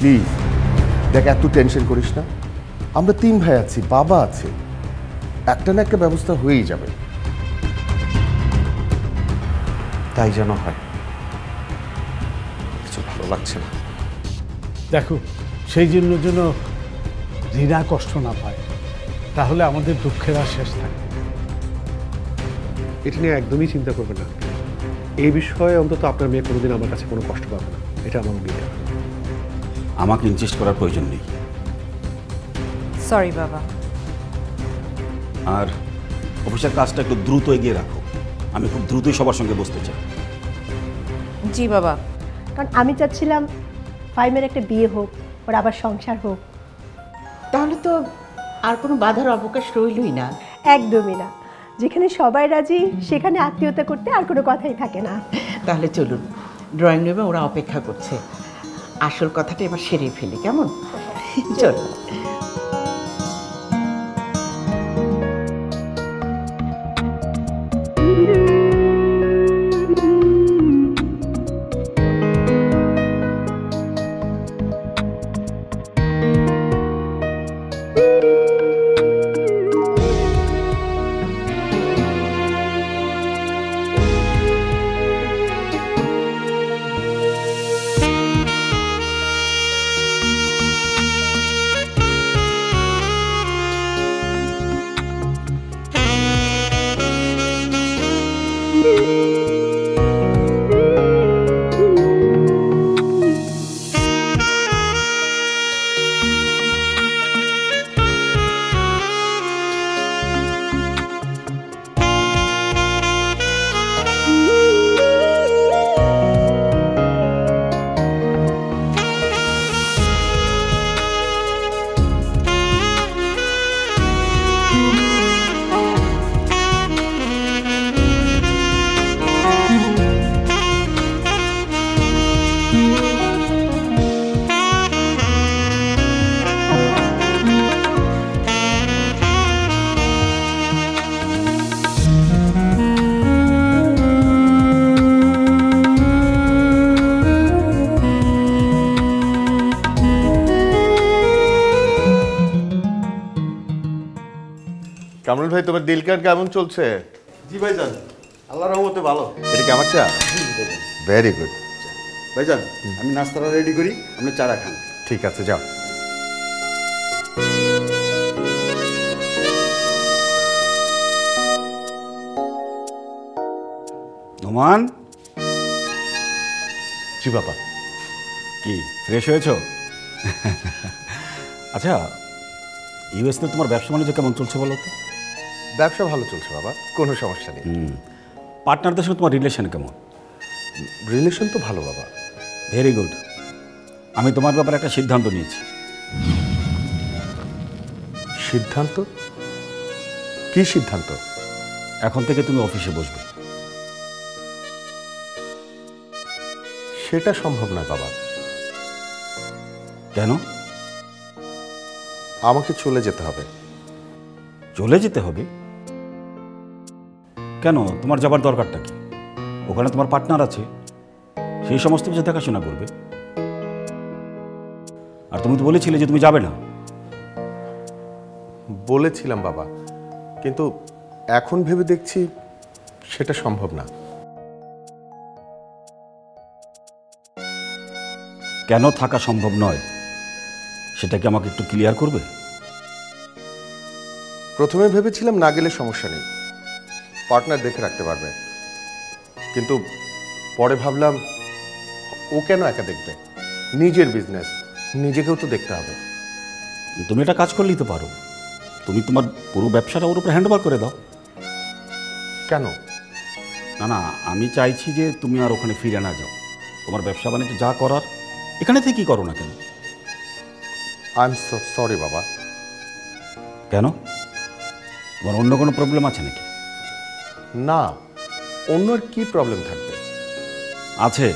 Please দেখ, এত tension করিস না। আমরা 3 ভাই আছি, বাবা আছে, একটা না একটা ব্যবস্থা হয়েই যাবে। তাই যেন হয়। কিছু ভালো লাগছে না। দেখো, সেই জন্য যেন রিনা কষ্ট না পায়, তাহলে আমাদের দুঃখের আর শেষ থাকে। এটা নিয়ে একদমই চিন্তা করবে না। এই বিষয়ে অন্তত আপনার মেয়ে কোনোদিন আমার কাছে কোনো কষ্ট পাবে না, এটা আমার অঙ্গীকার। আমাকে ইনসিস্ট করার প্রয়োজন নেই। সরি বাবা। আর অফিসের কাজটা একটু দ্রুত এগিয়ে রাখো। আমি খুব দ্রুতই সবার সঙ্গে বসতে চাই। জি বাবা। কারণ আমি চাচ্ছিলাম ফাইমের একটা বিয়ে হোক, ওর আবার সংসার হোক। তাহলে তো আর কোনো বাধার অবকাশ রইলই না। একদমই না। যেখানে সবাই রাজি সেখানে আত্মীয়তা করতে আর কোনো কথাই থাকে না। তাহলে চলুন, ড্রয়িং রুমে ওরা অপেক্ষা করছে। আসল কথাটা এবার সেরে ফেলি, কেমন? চল। কামরুল ভাই, তোমার ডিল কার্ড কেমন চলছে? জি ভাইজান, আল্লাহর রহমতে ভালো। এটা কি আমার চা? Very good. ভাইজান, আমি নাস্তাটা রেডি করি, আপনি চারা খান। ঠিক আছে, যাও। নোমান, জি বাবা। কি ফ্রেশ হয়েছ? আচ্ছা, ইউএসতে তোমার ব্যবসা বাণিজ্য কেমন চলছে বলো তো? ব্যবসা ভালো চলছে বাবা, কোনো সমস্যা নেই। পার্টনারদের সঙ্গে তোমার রিলেশন কেমন? রিলেশন তো ভালো বাবা। Very good. আমি তোমার ব্যাপারে একটা সিদ্ধান্ত নিয়েছি। সিদ্ধান্ত? কি সিদ্ধান্ত? এখন থেকে তুমি অফিসে বসবে। সেটা সম্ভব নয় বাবা। কেন? আমাকে চলে যেতে হবে। চলে যেতে হবে? কেন? তোমার যাবার দরকারটা কি? ওখানে তোমার পার্টনার আছে, সেই সমস্ত কিছু দেখাশোনা করবে। আর তুমি তো বলেছিলে যে তুমি যাবে না। বলেছিলাম বাবা, কিন্তু এখন ভেবে দেখছি সেটা সম্ভব না। কেন থাকা সম্ভব নয় সেটা কি আমাকে একটু ক্লিয়ার করবে? প্রথমে ভেবেছিলাম না গেলে সমস্যা নেই, পার্টনার দেখে রাখতে পারবে, কিন্তু পরে ভাবলাম ও কেন একা দেখবে? নিজের বিজনেস, নিজেকেও তো দেখতে হবে। তুমি একটা কাজ করলেই তো পারো, তুমি তোমার পুরো ব্যবসাটা ওর উপরে হ্যান্ডওভার করে দাও। কেন? না না, আমি চাইছি যে তুমি আর ওখানে ফিরে না যাও। তোমার ব্যবসা বাণিজ্য যা করার এখানে থেকেই করো না কেন? আই এম সো সরি বাবা। কেন? তোমার অন্য কোনো প্রবলেম আছে নাকি? না, অন্য আর কি প্রবলেম থাকবে? আছে,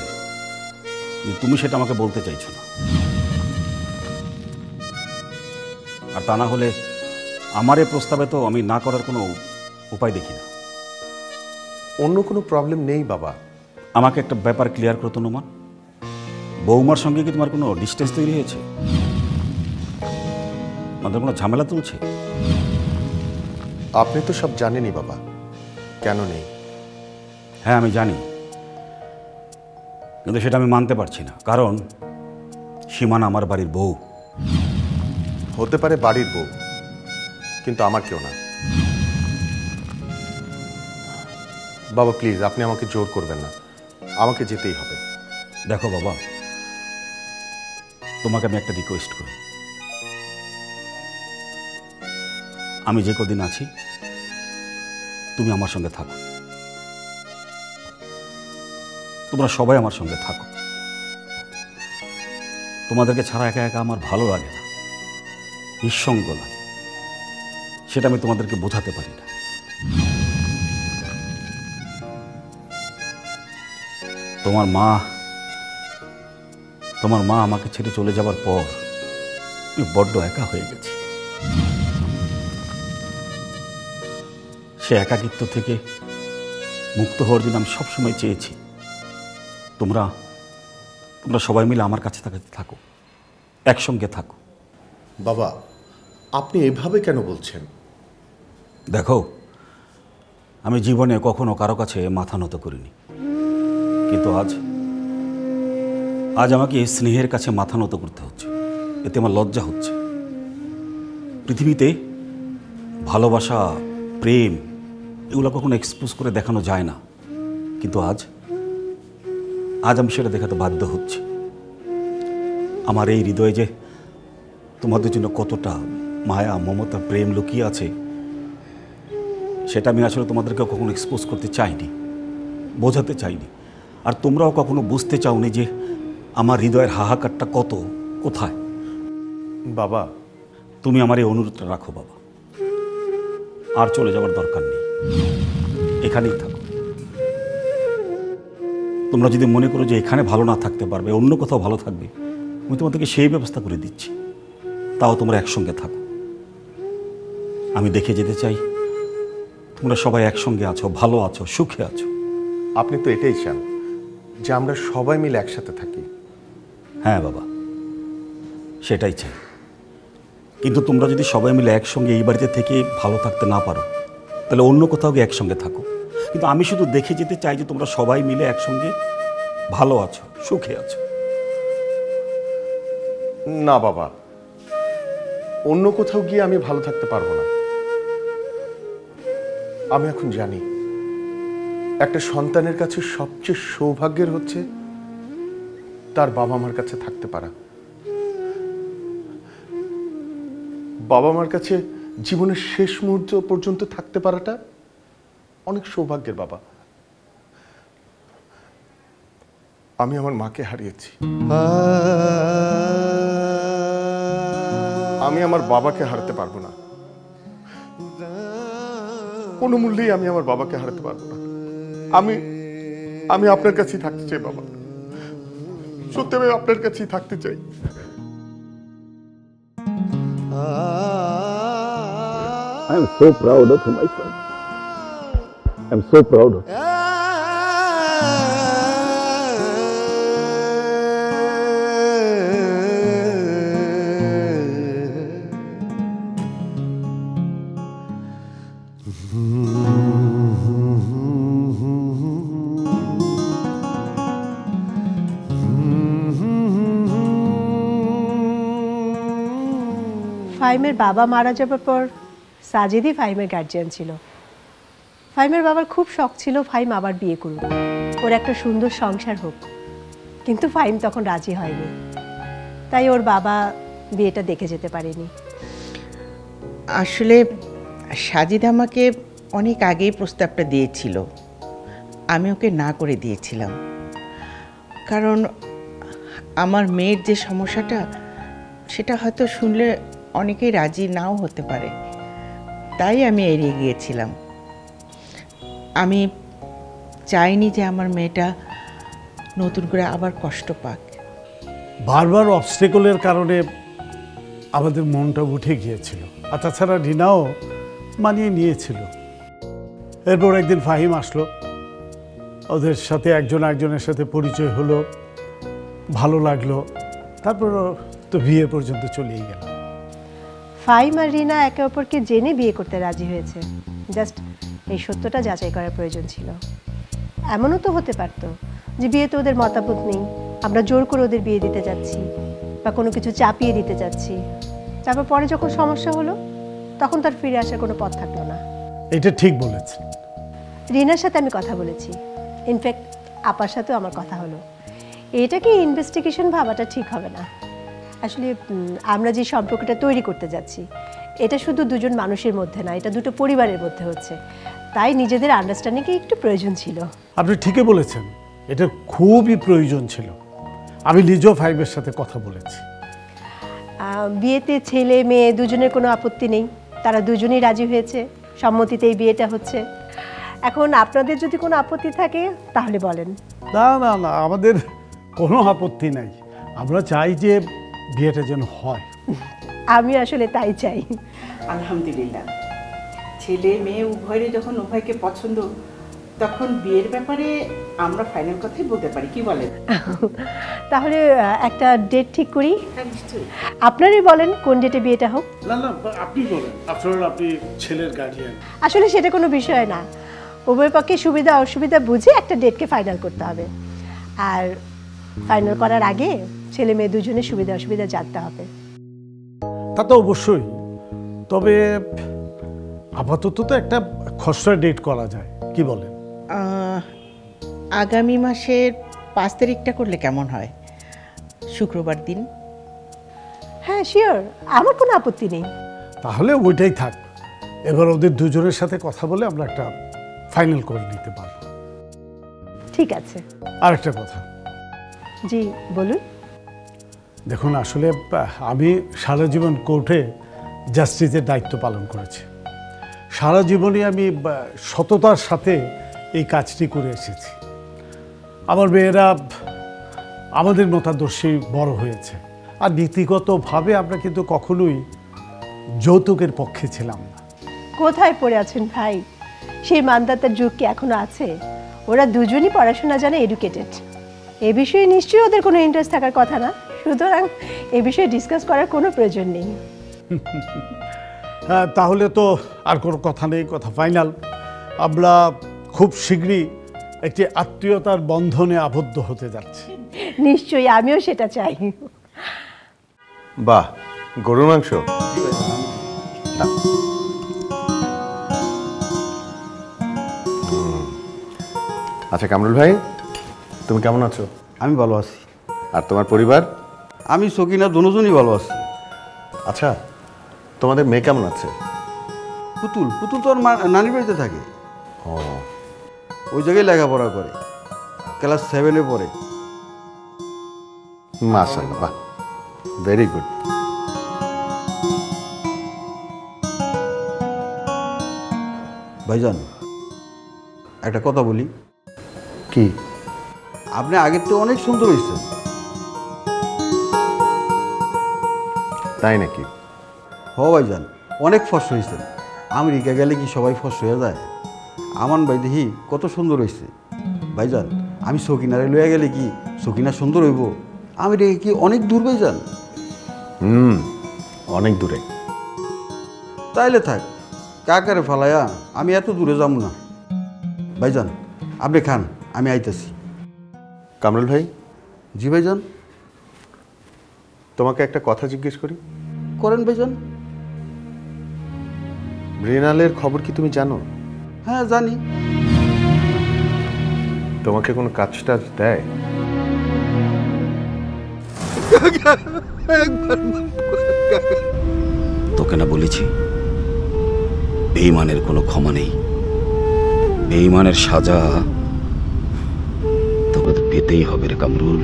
তুমি সেটা আমাকে বলতে চাইছো না। আর তা না হলে আমার এই প্রস্তাবে তো আমি না করার কোনো উপায় দেখি না। অন্য কোনো প্রবলেম নেই বাবা। আমাকে একটা ব্যাপার ক্লিয়ার করতো নোমান, বৌমার সঙ্গে কি তোমার কোনো ডিস্টেন্স তৈরি হয়েছে? আমাদের কোনো ঝামেলা তুলছে? আপনি তো সব জানেনই বাবা, কেন নেই? হ্যাঁ আমি জানি, কিন্তু সেটা আমি মানতে পারছি না, কারণ সীমানা আমার বাড়ির বউ। হতে পারে বাড়ির বউ, কিন্তু আমার কেউ না। বাবা প্লিজ, আপনি আমাকে জোর করবেন না, আমাকে যেতেই হবে। দেখো বাবা, তোমাকে আমি একটা রিকোয়েস্ট করি, আমি যে কদিন আছি তুমি আমার সঙ্গে থাকো, তোমরা সবাই আমার সঙ্গে থাকো। তোমাদেরকে ছাড়া একা একা আমার ভালো লাগে না, নিঃসঙ্গ লাগে, সেটা আমি তোমাদেরকে বোঝাতে পারি না। তোমার মা আমাকে ছেড়ে চলে যাবার পর আমি বড্ড একা হয়ে গেছি। সে একাকিত্ব থেকে মুক্ত হওয়ার জন্য আমি সবসময় চেয়েছি তোমরা সবাই মিলে আমার কাছে থাকো, একসঙ্গে থাকো। বাবা আপনি এভাবে কেন বলছেন? দেখো, আমি জীবনে কখনো কারো কাছে মাথা নত করিনি, কিন্তু আজ আমাকে এই স্নেহের কাছে মাথা নত করতে হচ্ছে, এতে আমার লজ্জা হচ্ছে। পৃথিবীতে ভালোবাসা, প্রেম এগুলো কখনো এক্সপোজ করে দেখানো যায় না, কিন্তু আজ আমি সেটা দেখাতে বাধ্য হচ্ছি। আমার এই হৃদয়ে যে তোমাদের জন্য কতটা মায়া, মমতা, প্রেম লুকিয়ে আছে, সেটা আমি আসলে তোমাদেরকে কখনো এক্সপোজ করতে চাইনি, বোঝাতে চাইনি। আর তোমরাও কখনো বুঝতে চাওনি যে আমার হৃদয়ের হাহাকারটা কোথায়। বাবা তুমি আমার এই অনুরোধটা রাখো বাবা, আর চলে যাওয়ার দরকার নেই, এখানেই থাকো। তোমরা যদি মনে করো যে এখানে ভালো না থাকতে পারবে, অন্য কোথাও ভালো থাকবে, আমি তোমাদেরকে সেই ব্যবস্থা করে দিচ্ছি, তাও তোমরা একসঙ্গে থাকো। আমি দেখে যেতে চাই তোমরা সবাই একসঙ্গে আছো, ভালো আছো, সুখে আছো। আপনি তো এটাই চান যে আমরা সবাই মিলে একসাথে থাকি। হ্যাঁ বাবা, সেটাই চাই, কিন্তু তোমরা যদি সবাই মিলে একসঙ্গে এই বাড়িতে থেকে ভালো থাকতে না পারো, তাহলে অন্য কোথাও গিয়ে একসঙ্গে থাকো। কিন্তু আমি শুধু দেখে যেতে চাই যে তোমরা সবাই মিলে একসঙ্গে ভালো আছো, সুখে আছো। না বাবা, অন্য কোথাও গিয়ে আমি ভালো থাকতে পারবো না। আমি এখন জানি একটা সন্তানের কাছে সবচেয়ে সৌভাগ্যের হচ্ছে তার বাবা মার কাছে থাকতে পারা। বাবা মার কাছে জীবনের শেষ মুহূর্ত পর্যন্ত থাকতে পারাটা অনেক সৌভাগ্যের বাবা। আমি আমার মাকে হারিয়েছি, আমি আমার বাবাকে হারাতে পারবো না, কোনো মূল্যেই আমি আমার বাবাকে হারাতে পারবো না। আমি আপনার কাছেই থাকতে চাই বাবা, সত্যি আমি আপনার কাছেই থাকতে চাই। I am so proud of my son. I am so proud of him. ফাহিমের বাবা মারা যাবার পর সাজিদই ফাহিমের গার্জিয়ান ছিল। ফাহিমের বাবার খুব শখ ছিল ফাহিম আবার বিয়ে করুক, ওর একটা সুন্দর সংসার হোক, কিন্তু ফাহিম তখন রাজি হয়নি, তাই ওর বাবা বিয়েটা দেখে যেতে পারেনি। আসলে সাজিদ আমাকে অনেক আগেই প্রস্তাবটা দিয়েছিল, আমি ওকে না করে দিয়েছিলাম, কারণ আমার মেয়ের যে সমস্যাটা সেটা হয়তো শুনলে অনেকেই রাজি নাও হতে পারে, তাই আমি এড়িয়ে গিয়েছিলাম। আমি চাইনি যে আমার মেয়েটা নতুন করে আবার কষ্ট পাক। বারবার অবস্টেকলের কারণে আমাদের মনটা উঠে গিয়েছিল, আর তাছাড়া রিনাও মানিয়ে নিয়েছিল। এরপর একদিন ফাহিম আসলো, ওদের সাথে একজন একজনের সাথে পরিচয় হলো, ভালো লাগলো, তারপর তো বিয়ে পর্যন্ত চলেই গেল। ফাইম আর রিনা একে অপরকে জেনে বিয়ে করতে রাজি হয়েছে, জাস্ট এই সত্যটা যাচাই করার প্রয়োজন ছিল। এমনও তো হতে পারতো যে বিয়েতে ওদের মতামত নেই, আমরা জোর করে ওদের বিয়ে দিতে যাচ্ছি বা কোনো কিছু চাপিয়ে দিতে যাচ্ছি, তারপর পরে যখন সমস্যা হলো তখন তার ফিরে আসার কোনো পথ থাকলো না। এটা ঠিক বলেছেন। রিনার সাথে আমি কথা বলেছি, ইনফ্যাক্ট আপার সাথেও আমার কথা হলো। এটাকে ইনভেস্টিগেশন ভাবাটা ঠিক হবে না। আসলে আমরা যে সম্পর্কটা তৈরি করতে যাচ্ছি এটা শুধু দুজন মানুষের মধ্যে না, এটা দুটো পরিবারের মধ্যে হচ্ছে, তাই নিজেদের আন্ডারস্ট্যান্ডিংয়ে একটু প্রয়োজন ছিল। আপনি ঠিকই বলেছেন, এটা খুবই প্রয়োজন ছিল। আমি নিজেও ফাইমের সাথে কথা বলেছি। বিয়েতে ছেলে মেয়ে দুজনের কোনো আপত্তি নেই, তারা দুজনেই রাজি হয়েছে, সম্মতিতেই বিয়েটা হচ্ছে। এখন আপনাদের যদি কোনো আপত্তি থাকে তাহলে বলেন। না না না, আমাদের কোনো আপত্তি নাই। আমরা চাই যে বিয়েটা যেন হয়। আমি আসলে তাই চাই। আলহামদুলিল্লাহ, ছেলে মেয়ে উভয়েরই যখন উভয়কে পছন্দ, তখন বিয়ের ব্যাপারে আমরা ফাইনাল কথাই বলতে পারি, কি বলেন? তাহলে একটা ডেট ঠিক করি। হ্যাঁ, নিশ্চয়ই। আপনারই বলেন কোন ডেটে বিয়েটা হোক। না না, আপনি বলেন, আফটার আপনি ছেলের গার্ডিয়ান। আসলে সেটা কোনো বিষয় না, উভয় পক্ষে সুবিধা অসুবিধা বুঝে একটা ডেটকে ফাইনাল করতে হবে। আর ফাইনাল করার আগে ছেলে মেয়ে দুজনের সুবিধা অসুবিধা জানতে হবে। তা তো অবশ্যই, তবে আপাতত তো একটা খসড়া ডেট করা যায়, কি বলেন? আগামী মাসের 5 তারিখটা করলে কেমন হয়? শুক্রবার দিন। হ্যাঁ শিওর, আমার কোনো আপত্তি নেই। তাহলে ওইটাই থাক। এবার ওদের দুজনের সাথে কথা বলে আমরা একটা ফাইনাল করে নিতে পারবো। ঠিক আছে। আর একটা কথা, জি বলুন। দেখুন, আসলে আমি সারা জীবন কোর্টে জাস্টিসের দায়িত্ব পালন করেছি। সারা জীবনই আমি সততার সাথে এই কাজটি করে এসেছি। আমার মেয়েরা আমাদের মতাদর্শী বড় হয়েছে, আর নীতিগতভাবে আমরা কিন্তু কখনোই যৌতুকের পক্ষে ছিলাম না। কোথায় পড়ে আছেন ভাই? সেই মানদাতার যুগ কি এখনো আছে? ওরা দুজনই পড়াশোনা জানে, এডুকেটেড। এ বিষয়ে নিশ্চয়ই ওদের কোনো ইন্টারেস্ট থাকার কথা না, সুতরাং এ বিষয়ে ডিসকাস করার কোনো প্রয়োজন নেই। হ্যাঁ, তাহলে তো আর কোনো কথা নেই, কথা ফাইনাল। আমরা খুব শীঘ্রই একটি আত্মীয়তার বন্ধনে আবদ্ধ হতে যাচ্ছি। নিশ্চয়ই, আমিও সেটা চাই। বাহ, গরুর মাংস। আচ্ছা কামরুল ভাই, তুমি কেমন আছো? আমি ভালো আছি। আর তোমার পরিবার? আমি সকিনা দুজনই ভালো আছি। আচ্ছা, তোমাদের মেয়ে কেমন আছে? পুতুল পুতুল তো ওর নানির বাড়িতে থাকে, ও, ওই জায়গায় লেখাপড়া করে, ক্লাস 7-এ পড়ে। মাশাআল্লাহ, বাহ, ভেরি গুড। ভাইজান, একটা কথা বলি। কি? আপনি আগের তো অনেক সুন্দর হয়েছেন। তাই নাকি? হ ভাইজান, অনেক ফস হয়েছেন। আমেরিকা গেলে কি সবাই ফস হয়ে যায়? আমান ভাই দেখি কত সুন্দর হয়েছে। ভাইজান, আমি সকিনারে লইয়া গেলে কি সকিনা সুন্দর হইব? আমেরিকা কি অনেক দূর ভাইজান? অনেক দূরে। তাইলে থাক, কাকারে ফালাইয়া আমি এত দূরে যাব না। ভাইজান, আপনি খান, আমি আইতেছি। কামরুল ভাই, জি ভাইজান। তোমাকে একটা কথা জিজ্ঞেস করি। করেন ভাইজান। মৃণালের খবর কি তুমি জানো? হ্যাঁ জানি। তোমাকে কোনো কাজ টাজ দেয়? তোকে না বলেছি বেঈমানের কোনো ক্ষমা নেই, বেঈমানের সাজা তোকে তো পেতেই হবে রে কামরুল।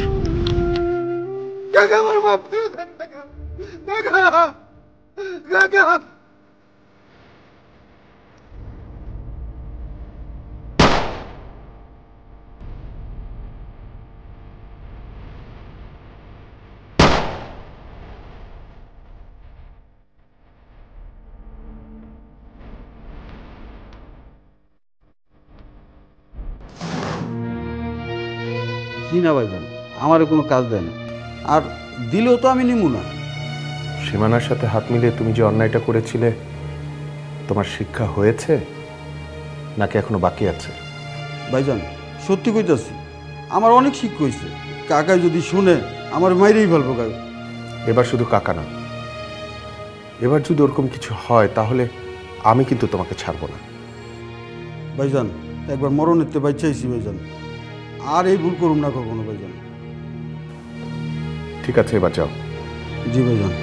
জি না ভাইজান, আমারে কোনো কাজ দেয় না, আর দিলেও তো আমি নিমু না। সীমানার সাথে হাত মিলিয়ে তুমি যে অন্যায়টা করেছিলে, তোমার শিক্ষা হয়েছে নাকি এখনো বাকি আছে? ভাইজান সত্যি কইতাছি, আমার অনেক শিক্ষা হয়েছে। কাকাই যদি শুনে আমার মাইরেই ফেলবো কাকা। এবার শুধু কাকা না, এবার যদি ওরকম কিছু হয় তাহলে আমি কিন্তু তোমাকে ছাড়বো না। ভাইজান একবার মরণের বাচ্চাইছি ভাইজান, আর এই ভুল করুম না কখনো ভাইজান। ঠিক আছে, এবার যাও। জি ভাইজান।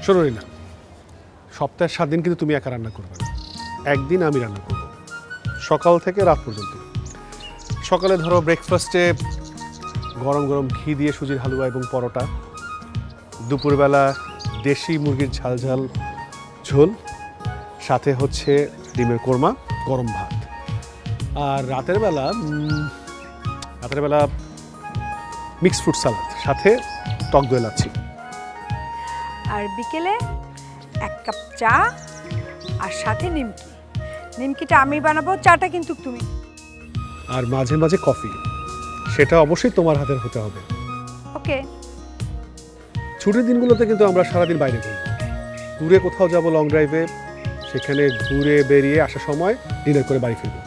শোনো না, সপ্তাহে 7 দিন কিন্তু তুমি একা রান্না করবে না, একদিন আমি রান্না করব, সকাল থেকে রাত পর্যন্ত। সকালে ধরো ব্রেকফাস্টে গরম গরম ঘি দিয়ে সুজির হালুয়া এবং পরোটা, দুপুরবেলা দেশি মুরগির ঝাল ঝাল ঝোল, সাথে হচ্ছে ডিমের কোরমা, গরম ভাত। আর রাতের বেলা মিক্সড ফ্রুট সালাদ, সাথে টক দই লাচ্ছি। আর বিকেলে 1 কাপ চা, আর সাথে নিমকি। নিমকিটা আমি বানাবো, চাটা কিন্তু তুমি। আর মাঝে মাঝে কফি, সেটা অবশ্যই তোমার হাতের হতে হবে। ওকে। ছুটির দিনগুলোতে কিন্তু আমরা সারাদিন বাইরে ঘুরবো, দূরে কোথাও যাব লং ড্রাইভে, সেখানে ঘুরে বেরিয়ে আসার সময় ডিনার করে বাড়ি ফিরবো।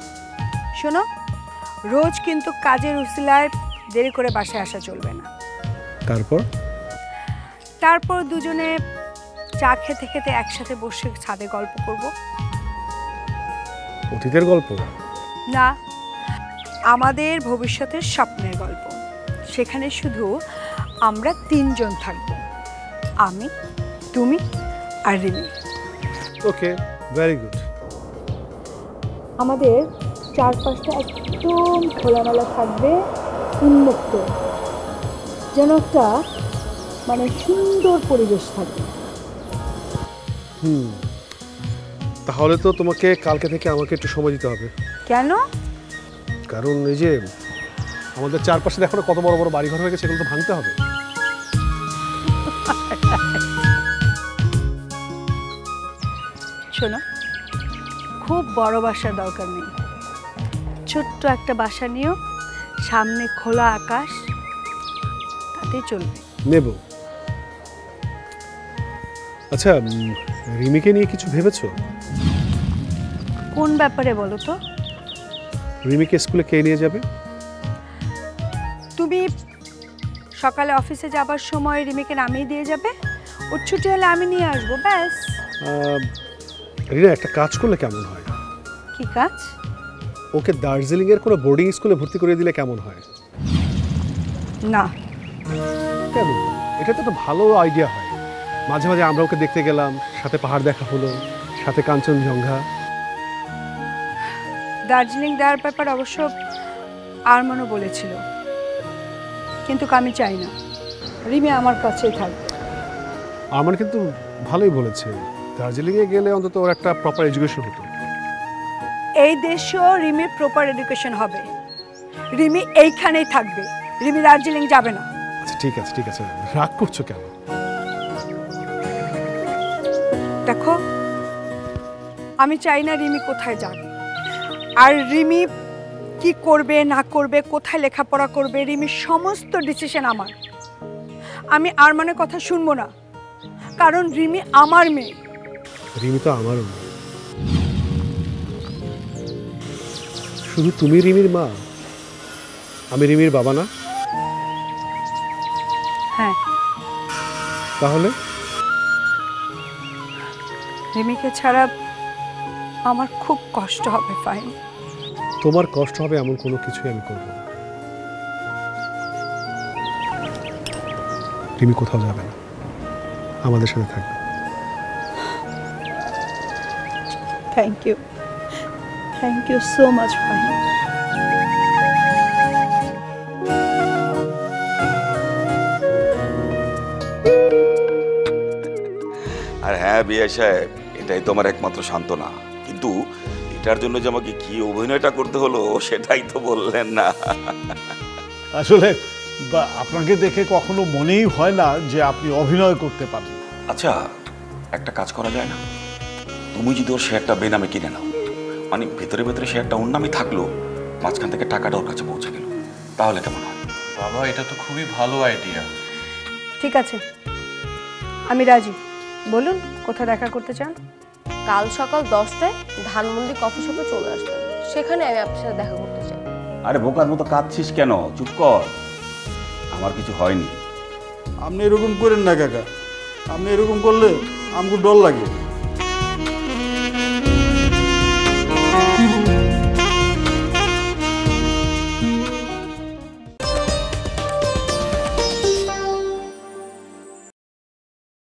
শোনো, রোজ কিন্তু কাজের উসিলায় দেরি করে বাসায় আসা চলবে না। তারপর দুজনে চা খেতে খেতে একসাথে বসে ছাদে গল্প করব। অতীতের গল্প না, আমাদের ভবিষ্যতের স্বপ্নের গল্প। সেখানে শুধু আমরা 3 জন থাকব, আমি, তুমি আর রিমি। ওকে, ভেরি গুড। আমাদের চারপাশটা একদম খোলামেলা থাকবে, উন্মুক্ত, যেন একটা মানে সুন্দর পরিবেশ থাকবে। তাহলে তো তোমাকে কালকে থেকে আমাকে একটু সময় দিতে হবে। কেন? কারণ এই যে আমাদের চারপাশে দেখো কত বড় বড় বাড়িঘর হয়ে গেছে, সেগুলো তো ভাঙতে হবে। শোনো, খুব বড় বাসার দরকার নেই, ছোট্ট একটা বাসা নিও, সামনে খোলা আকাশ, তাতেই চলবে। নেব। আচ্ছা, রিমিকে নিয়ে কিছু ভেবেছো? কোন ব্যাপারে বলো তো? রিমিকে স্কুলে কে নিয়ে যাবে? তুমি সকালে অফিসে যাবার সময় রিমিকে নামিয়ে দিয়ে যাবে, ওর ছুটি হলে আমি নিয়ে আসবো, ব্যাস। রিনা, একটা কাজ করলে কেমন হয়? কি কাজ? ওকে দার্জিলিংয়ের কোনো বোর্ডিং স্কুলে ভর্তি করে দিলে কেমন হয়? না। কেন? এটা তো একটা ভালো আইডিয়া হয়। মাঝে মাঝে আমরা ওকে দেখতে গেলাম, সাথে পাহাড় দেখা হলো, সাথে কাঞ্চনজঙ্ঘা। দার্জিলিং দেওয়ার ব্যাপার অবশ্য আরমানও বলেছিল, কিন্তু আমি চাই না, রিমি আমার কাছেই থাকবে। আরমান কিন্তু ভালোই বলেছে, দার্জিলিংয়ে গেলে অন্তত ওর একটা প্রপার এডুকেশন হতো। এই দেশেও রিমির প্রপার এডুকেশন হবে, রিমি এইখানেই থাকবে, রিমি দার্জিলিং যাবে না। আচ্ছা ঠিক আছে, ঠিক আছে, রাগ করছো কেন? দেখো, আমি চাই না রিমি কোথায় যাক, আর রিমি কি করবে না করবে, কোথায় লেখাপড়া করবে, রিমির সমস্ত ডিসিশন আমার। আমি আরমানের কথা শুনবো না, কারণ রিমি আমার মেয়ে। রিমি তো আমারও মেয়ে। শুধু তুমি রিমির মা, আমি রিমির বাবা না? হ্যাঁ। তাহলে রিমিকে ছাড়া আমার খুব কষ্ট হবে ফাহিম। তোমার কষ্ট হবে এমন কোনো কিছুই আমি করব না। রিমি কোথাও যাবে না, আমাদের সাথে থাকবে। Thank you so much Fahim. আর হ্যাঁ বিয়ে সাহেব, এটাই তোমার একমাত্র সান্ত্বনা। কিন্তু এটার জন্য যে আমাকে কি অভিনয়টা করতে হলো সেটাই তো বললেন না। আসলে আপনাকে দেখে কখনো মনেই হয় না যে আপনি অভিনয় করতে পারেন। আচ্ছা, একটা কাজ করা যায় না? তুমি যদি ওর শেয়ারটা বেনামে কিনে নাও, মানে ভেতরে ভেতরে শেয়ারটা ওর নামে থাকলো, মাঝখান থেকে টাকাটা ওর কাছে পৌঁছে গেল, তাহলে কেমন হয়? বাবা, এটা তো খুবই ভালো আইডিয়া। ঠিক আছে, আমি রাজি। বলুন কোথায় দেখা করতে চান? কাল সকাল 10টায় ধানমন্ডি কফি শপে চলে আসবেন, সেখানে আমি আপনার সাথে দেখা করতে চাই। আরে বোকার মতো কাঁদছিস কেন? চুপ কর, আমার কিছু হয়নি। আপনি এরকম করেন না কাকা, আপনি এরকম করলে আমাকে ডর লাগে।